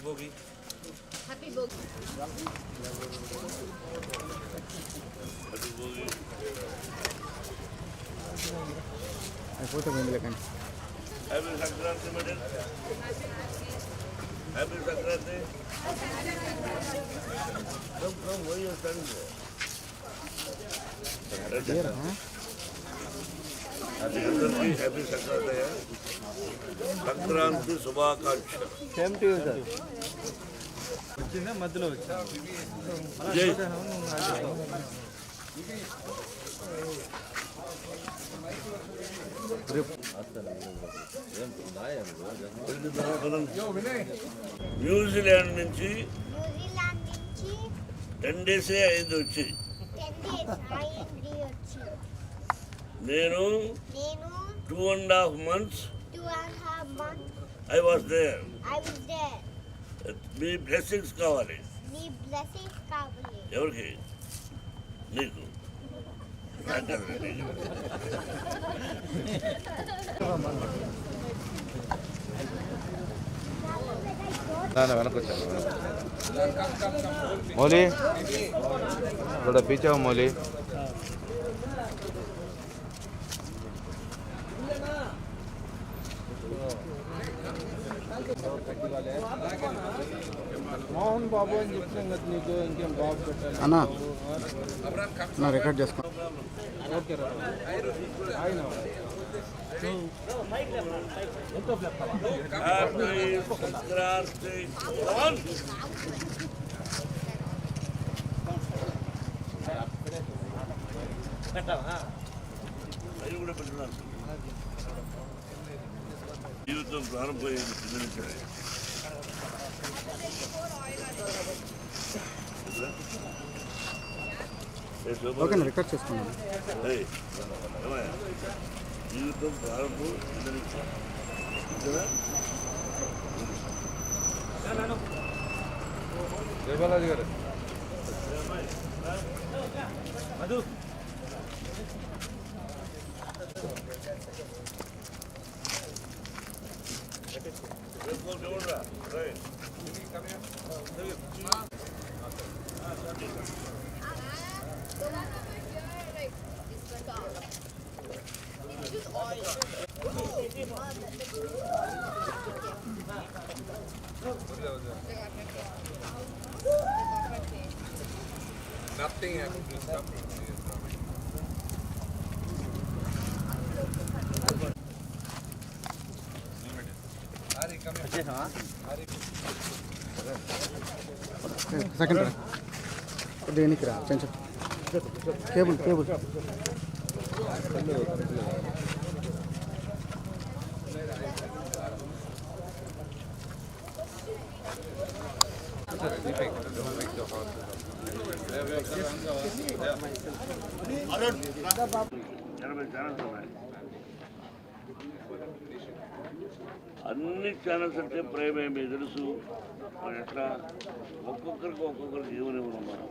Bhogi. Happy Bhogi. అయిపోతే పోయింది లేకండి. Happy Sankranti madam. Happy Sankranti. పోయి వస్తాను. హ్యాపీ సంక్రాంతి. సంక్రాంతి శుభాకాంక్షలు. Same to you sir. వచ్చిందా మధ్యలో వచ్చింది. న్యూజిలాండ్ నుంచి 10 days అయింది వచ్చి. నేను 2.5 months I was there. Me blessings కావాలి. ఎవరికి? నీకు. వెనకొచ్చాను మౌలి ఇక్కడ పీచావు మౌలి. మోహన్ బాబు అని చెప్తాం కదా నీకు. ఇంకేం బాబు పెట్టాలి అన్నా నా రికార్డ్ చేసుకో. ఓకే రా ఆయన జీవితం ప్రారంభమైంది చిన్నది. ఓకే నా రికార్డ్ చేసుకున్నాను. జీవితం ప్రారంభం జయబాలాజీ గారు. Nothing happened to stop me. Hari, come here. Hari. Second రా దేనికి రా చెంచు కేబుల్ కేబుల్. అన్ని ఛానల్స్ అంటే ప్రేమే మీకు తెలుసు. మరి ఎట్లా ఒక్కొక్కరికి జీవనివ్వడం మనం.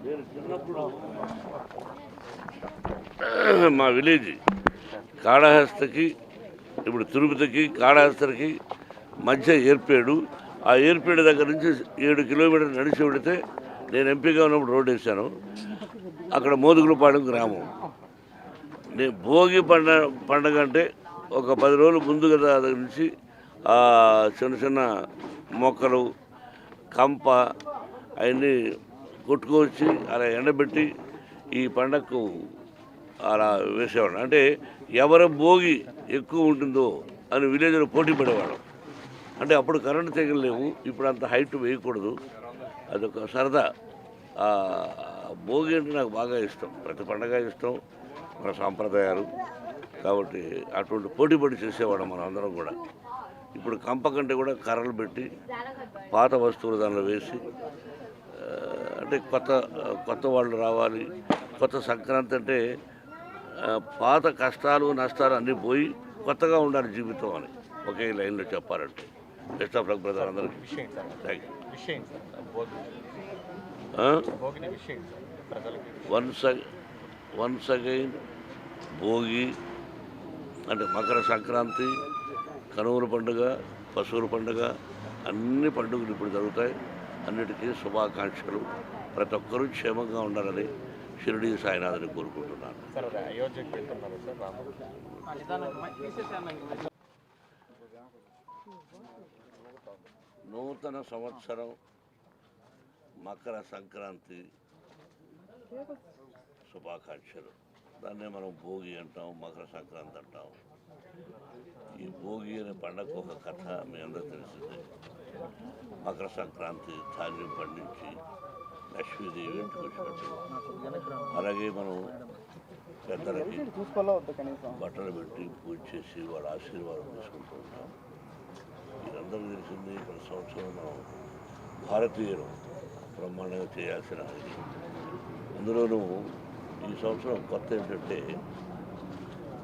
నేను చిన్నప్పుడు మా విలేజ్ కాళహస్తికి, ఇప్పుడు తిరుపతికి కాళహస్తికి మధ్య ఏర్పేడు. ఆ ఏర్పేడు దగ్గర నుంచి 7 కిలోమీటర్లు నడిచి వెళితే నేను ఎంపీగా ఉన్నప్పుడు రోడ్డు వేసాను. అక్కడ మోదుగులపాలెం గ్రామం. నేను భోగి పండగ అంటే ఒక 10 రోజులు ముందుగా దగ్గర నుంచి చిన్న చిన్న మొక్కలు కంప అవన్నీ కొట్టుకొచ్చి అలా ఎండబెట్టి ఈ పండగకు అలా వేసేవాడు. అంటే ఎవరి భోగి ఎక్కువ ఉంటుందో అని విలేజ్లో పోటీ పడేవాడు. అంటే అప్పుడు కరెంటు తెగలేవు, ఇప్పుడు అంత హైట్ వేయకూడదు. అదొక సరదా. భోగి అంటే నాకు బాగా ఇష్టం. ప్రతి పండగ ఇష్టం, మన సాంప్రదాయాలు కాబట్టి అటువంటి పోటీ పడి చేసేవాడు మనం అందరం కూడా. ఇప్పుడు కంప కంటే కూడా కర్రలు పెట్టి పాత వస్తువులు దానిలో వేసి, అంటే కొత్త వాళ్ళు రావాలి. కొత్త సంక్రాంతి అంటే పాత కష్టాలు నష్టాలు అన్నీ పోయి కొత్తగా ఉండాలి జీవితం అని ఒకే లైన్లో చెప్పాలంటే. బెస్ట్ ఆఫ్ లక్ బ్రదర్ అందరికీ. విషయం సార్ థ్యాంక్ యూ. విషయం సార్ భోగిని విషయం సార్ ప్రజలకి. వన్స్ అగైన్ భోగి అంటే మకర సంక్రాంతి, కనుమల పండుగ, పశువుల పండుగ అన్ని పండుగలు ఇప్పుడు జరుగుతాయి. అన్నిటికీ శుభాకాంక్షలు. ప్రతి ఒక్కరూ క్షేమంగా ఉండాలని షిరిడి సాయినాథుని కోరుకుంటున్నాను. సార్ అది అయోధ్యకు వెళ్తున్నారు సార్ రాముడు. నూతన సంవత్సరం మకర సంక్రాంతి శుభాకాంక్షలు. దాన్నే మనం భోగి అంటాం, మకర సంక్రాంతి అంటాం. ఈ భోగి అనే పండగకు ఒక కథ మీ అందరూ తెలిసిందే. మకర సంక్రాంతి ధాన్యం పండించి లక్ష్మీదేవి ఇంటికి వచ్చినట్టు. అలాగే మనం పెద్దలకి బట్టలు పెట్టి పూజ చేసి వాళ్ళ ఆశీర్వాదం తీసుకుంటూ ఉంటాం. ఇదందరికీ తెలిసింది. ప్రతి సంవత్సరం మనం భారతీయులు బ్రహ్మాండంగా చేయాల్సిన ఇది. అందులోనూ ఈ సంవత్సరం కొత్త ఏంటంటే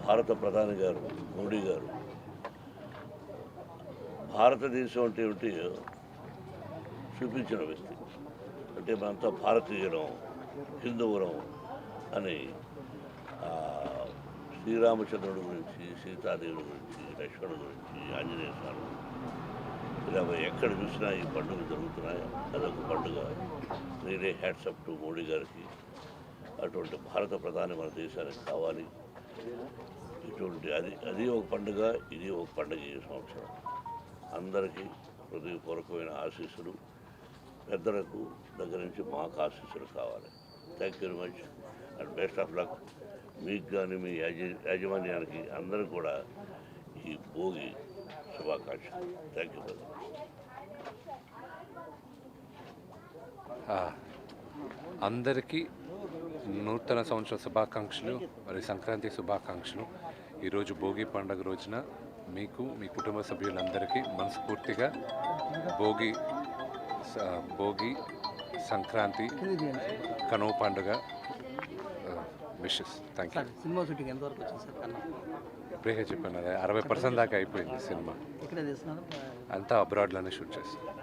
భారత ప్రధాని గారు మోడీ గారు భారతదేశం అంటే ఏమిటి చూపించిన వ్యక్తి. అంటే మనంతా భారతీయులం, హిందువులం అని శ్రీరామచంద్రుడి గురించి, సీతాదేవుడి గురించి, లక్ష్మణుడి గురించి, ఆంజనేయ స్వామి ఇలా ఎక్కడ చూసినా ఈ పండుగలు జరుగుతున్నాయి. అదొక పండుగ. Really hats up to Modi గారికి. అటువంటి భారత ప్రధాని మన దేశానికి కావాలి. ఇటువంటి అది ఒక పండుగ, ఇది ఒక పండుగ. ఈ సంవత్సరం అందరికీ హృదయపూర్వకమైన ఆశీస్సులు, పెద్దలకు దగ్గర నుంచి మాకు ఆశీస్సులు కావాలి. Thank you very much and best of luck. మీకు కానీ మీ యాజమాన్యానికి అందరూ కూడా ఈ భోగి శుభాకాంక్షలు. Thank you brother. అందరికీ నూతన సంవత్సర శుభాకాంక్షలు, మరి సంక్రాంతి శుభాకాంక్షలు. ఈరోజు భోగి పండుగ రోజున మీకు, మీ కుటుంబ సభ్యులందరికీ మనస్ఫూర్తిగా భోగి సంక్రాంతి కనుమ పండుగ wishes. Thank you. Cinema shooting ఎంతవరకు వచ్చింది సార్ కన్నా? ఇప్పుడే చెప్పాను, అదే 60% దాకా అయిపోయింది సినిమా. ఇక్కడ చేస్తున్నారు అంతా అబ్రాడ్లోనే షూట్ చేస్తాం.